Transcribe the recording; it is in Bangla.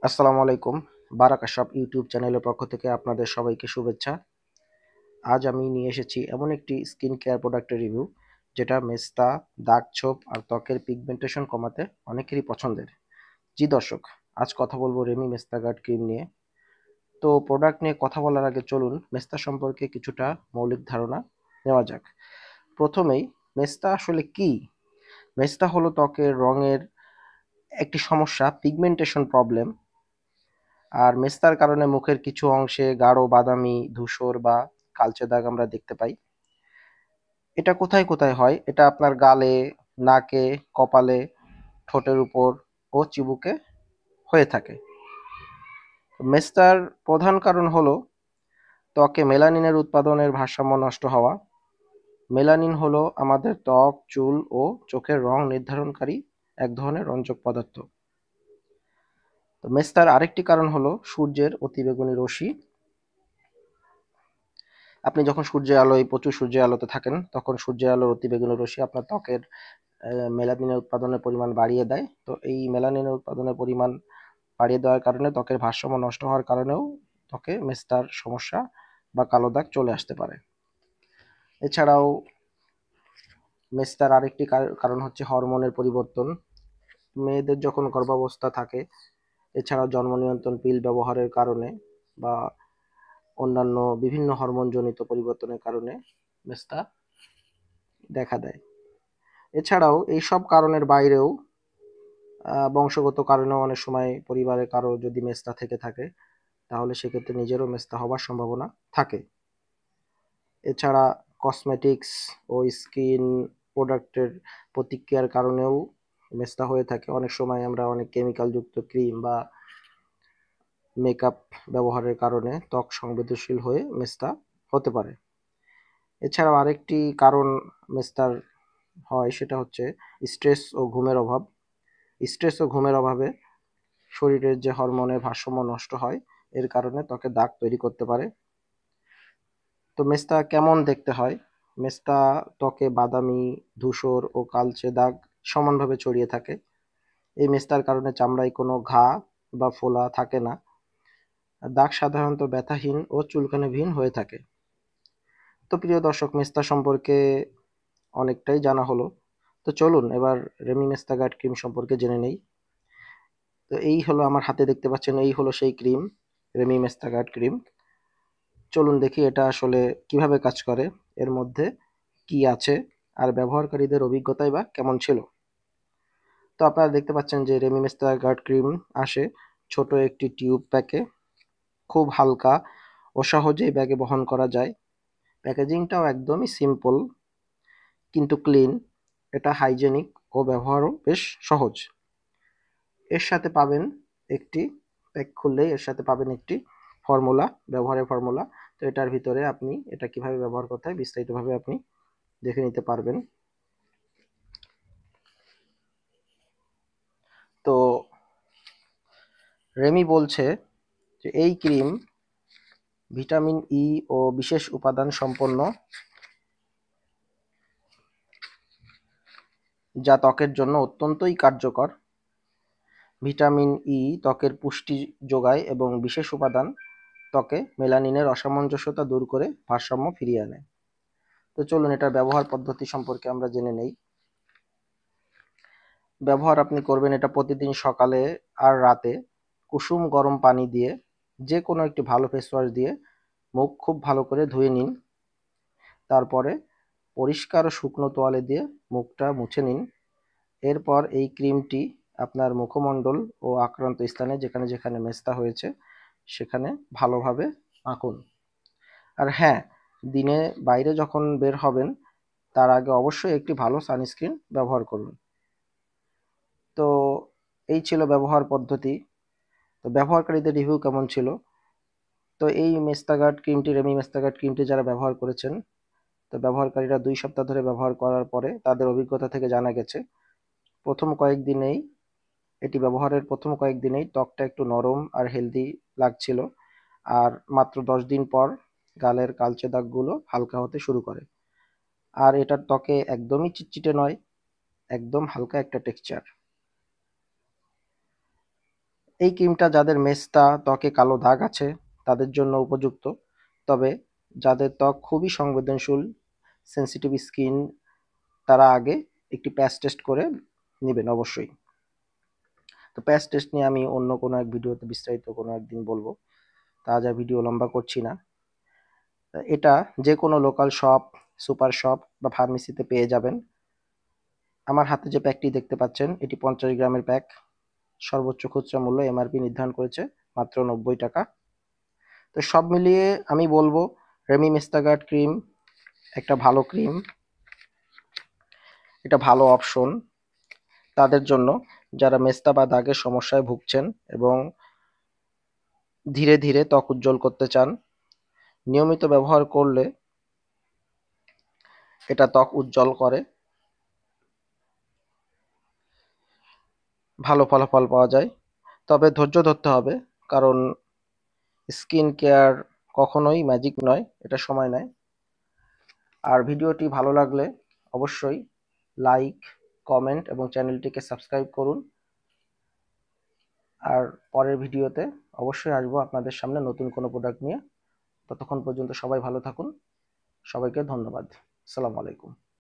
আসসালামু আলাইকুম। বারাকা শপ ইউটিউব চ্যানেলের পক্ষ থেকে আপনাদের সবাইকে শুভেচ্ছা। আজ আমি নিয়ে এসেছি এমন একটি স্কিন কেয়ার প্রোডাক্টের রিভিউ যেটা মেস্তা, দাগ ছোপ আর ত্বকের পিগমেন্টেশন কমাতে অনেকেরই পছন্দের। জি দর্শক, আজ কথা বলবো রেমি মেস্তা গার্ড ক্রিম নিয়ে। তো প্রোডাক্ট নিয়ে কথা বলার আগে চলুন মেস্তা সম্পর্কে কিছুটা মৌলিক ধারণা নেওয়া যাক। প্রথমেই মেস্তা আসলে কি? মেস্তা হলো ত্বকের রঙের একটি সমস্যা, পিগমেন্টেশন প্রবলেম। আর মেস্তার কারণে মুখের কিছু অংশে গাঢ় বাদামি, ধূসর বা কালচে দাগ আমরা দেখতে পাই। এটা কোথায় কোথায় হয়? এটা আপনার গালে, নাকে, কপালে, ঠোঁটের উপর ও চিবুকে হয়ে থাকে। মেস্তার প্রধান কারণ হলো ত্বকে মেলানিনের উৎপাদনের ভারসাম্য নষ্ট হওয়া। মেলানিন হলো আমাদের ত্বক, চুল ও চোখের রং নির্ধারণকারী এক ধরনের রঞ্জক পদার্থ। তো মেস্তার আরেকটি কারণ হলো সূর্যের অতিবেগুনি রশ্মি। আপনি যখন সূর্যের আলোয় প্রচুর সূর্যের আলোতে থাকেন তখন সূর্যের আলোর অতিবেগুনি রশ্মি আপনার ত্বকের মেলানিনের উৎপাদনের পরিমাণ বাড়িয়ে দেয়। তো এই মেলানিনের উৎপাদনের পরিমাণ বাড়িয়ে দেওয়ার কারণে ত্বকের ভারসাম্য নষ্ট হওয়ার কারণেও ত্বকে মেস্তার সমস্যা বা কালো দাগ চলে আসতে পারে। এছাড়াও মেস্তার আরেকটি কারণ হচ্ছে হরমোনের পরিবর্তন। মেয়েদের যখন গর্ভাবস্থা থাকে, এছাড়াও জন্ম নিয়ন্ত্রণ পিল ব্যবহারের কারণে বা অন্যান্য বিভিন্ন হরমোনজনিত পরিবর্তনের কারণে মেস্তা দেখা দেয়। এছাড়াও এইসব কারণের বাইরেও বংশগত কারণেও অনেক সময় পরিবারে কারো যদি মেস্তা থেকে থাকে তাহলে সেক্ষেত্রে নিজেরও মেস্তা হবার সম্ভাবনা থাকে। এছাড়া কসমেটিক্স ও স্কিন প্রোডাক্টের প্রতিক্রিয়ার কারণেও মেস্তা হয়ে থাকে। অনেক সময় আমরা অনেক কেমিক্যালযুক্ত ক্রিম বা মেকআপ ব্যবহারের কারণে ত্বক সংবেদনশীল হয়ে মেস্তা হতে পারে। এছাড়াও আরেকটি কারণ মেস্তার হয় সেটা হচ্ছে স্ট্রেস ও ঘুমের অভাব। স্ট্রেস ও ঘুমের অভাবে শরীরের যে হরমোনের ভারসাম্য নষ্ট হয় এর কারণে ত্বকে দাগ তৈরি করতে পারে। তো মেস্তা কেমন দেখতে হয়? মেস্তা ত্বকে বাদামি, ধূসর ও কালচে দাগ সমানভাবে ছড়িয়ে থাকে। এই মেস্তার কারণে চামড়ায় কোনো ঘা বা ফোলা থাকে না। দাগ সাধারণত ব্যথাহীন ও চুলকানিবিহীন হয়ে থাকে। তো প্রিয় দর্শক, মেস্তা সম্পর্কে অনেকটাই জানা হলো। তো চলুন এবার রেমি মেস্তা গার্ড ক্রিম সম্পর্কে জেনে নেই। তো এই হলো আমার হাতে দেখতে পাচ্ছেন, এই হলো সেই ক্রিম, রেমি মেস্তা গার্ড ক্রিম। চলুন দেখি এটা আসলে কিভাবে কাজ করে, এর মধ্যে কি আছে আর ব্যবহারকারীদের অভিজ্ঞতাই বা কেমন ছিল। তো আপনারা দেখতে পাচ্ছেন যে রেমি মেস্তা গার্ড ক্রিম আসে ছোট একটি টিউব প্যাকে, খুব হালকা ও সহজেই ব্যাগে বহন করা যায়। প্যাকেজিংটাও একদমই সিম্পল কিন্তু ক্লিন। এটা হাইজেনিক ও ব্যবহারও বেশ সহজ। এর সাথে পাবেন একটি, প্যাক খুললেই এর সাথে পাবেন একটি ফর্মুলা, ব্যবহারের ফর্মুলা। তো এটার ভিতরে আপনি এটা কিভাবে ব্যবহার করতে হয় বিস্তারিতভাবে আপনি দেখে নিতে পারবেন। তো রেমি বলছে যে এই ক্রিম ভিটামিন ই ও বিশেষ উপাদান সম্পন্ন, যা ত্বকের জন্য অত্যন্তই কার্যকর। ভিটামিন ই ত্বকের পুষ্টি যোগায় এবং বিশেষ উপাদান ত্বকে মেলানিনের অসামঞ্জস্যতা দূর করে ভারসাম্য ফিরিয়ে আনে। তো চলুন এটার ব্যবহার পদ্ধতি সম্পর্কে আমরা জেনে নেই। ব্যবহার আপনি করবেন এটা প্রতিদিন সকালে আর রাতে কুসুম গরম পানি দিয়ে, যে কোনো একটি ভালো ফেস ওয়াশ দিয়ে মুখ খুব ভালো করে ধুয়ে নিন। তারপরে পরিষ্কার ও শুকনো তোয়ালে দিয়ে মুখটা মুছে নিন। এরপর এই ক্রিমটি আপনার মুখমণ্ডল ও আক্রান্ত স্থানে যেখানে যেখানে মেস্তা হয়েছে সেখানে ভালোভাবে মাখুন। আর হ্যাঁ, দিনে বাইরে যখন বের হবেন তার আগে অবশ্যই একটি ভালো সানস্ক্রিন ব্যবহার করুন। তো এই ছিল ব্যবহার পদ্ধতি। তো ব্যবহারকারীদের রিভিউ কেমন ছিল? তো এই মেস্তাগার্ড ক্রিমটি, রেমি মেস্তাগার্ড ক্রিমটি যারা ব্যবহার করেছেন, তো ব্যবহারকারীরা 2 সপ্তাহ ধরে ব্যবহার করার পরে তাদের অভিজ্ঞতা থেকে জানা গেছে প্রথম কয়েকদিনেই, এটি ব্যবহারের প্রথম কয়েকদিনেই ত্বকটা একটু নরম আর হেলদি লাগছিল। আর মাত্র 10 দিন পর গালের কালচে দাগগুলো হালকা হতে শুরু করে। আর এটার ত্বকে একদমই চিটচিটে নয়, একদম হালকা একটা টেক্সচার। এই ক্রিমটা যাদের মেস্তা, ত্বকে কালো দাগ আছে তাদের জন্য উপযুক্ত। তবে যাদের ত্বক খুবই সংবেদনশীল, সেনসিটিভ স্কিন, তারা আগে একটি প্যাচ টেস্ট করে নেবেন অবশ্যই। তো প্যাচ টেস্ট নিয়ে আমি অন্য কোনো এক ভিডিওতে বিস্তারিত কোনো একদিন বলবো, তা আজ আর ভিডিও লম্বা করছি না। এটা যে কোনো লোকাল শপ, সুপার শপ বা ফার্মেসিতে পেয়ে যাবেন। আমার হাতে যে প্যাকটি দেখতে পাচ্ছেন এটি 50 গ্রামের প্যাক। সর্বোচ্চ খুচরা মূল্য এমআরপি নির্ধারণ করেছে মাত্র 90 টাকা। তো সব মিলিয়ে আমি বলবো রেমি মেস্তাগার্ড ক্রিম একটা ভালো ক্রিম, এটা ভালো অপশন তাদের জন্য যারা মেস্তা বা দাগের সমস্যায় ভুগছেন এবং ধীরে ধীরে ত্বক উজ্জ্বল করতে চান। নিয়মিত ব্যবহার করলে এটা ত্বক উজ্জ্বল করে, ভালো ফলাফল পাওয়া যায়। তবে ধৈর্য ধরতে হবে, কারণ স্কিন কেয়ার কখনোই ম্যাজিক নয়, এটা সময় নেয়। আর ভিডিওটি ভালো লাগলে অবশ্যই লাইক, কমেন্ট এবং চ্যানেলটিকে সাবস্ক্রাইব করুন। আর পরের ভিডিওতে অবশ্যই আসবো আপনাদের সামনে নতুন কোনো প্রোডাক্ট নিয়ে। ততক্ষণ পর্যন্ত সবাই ভালো থাকুন। সবাইকে ধন্যবাদ। আসসালামু আলাইকুম।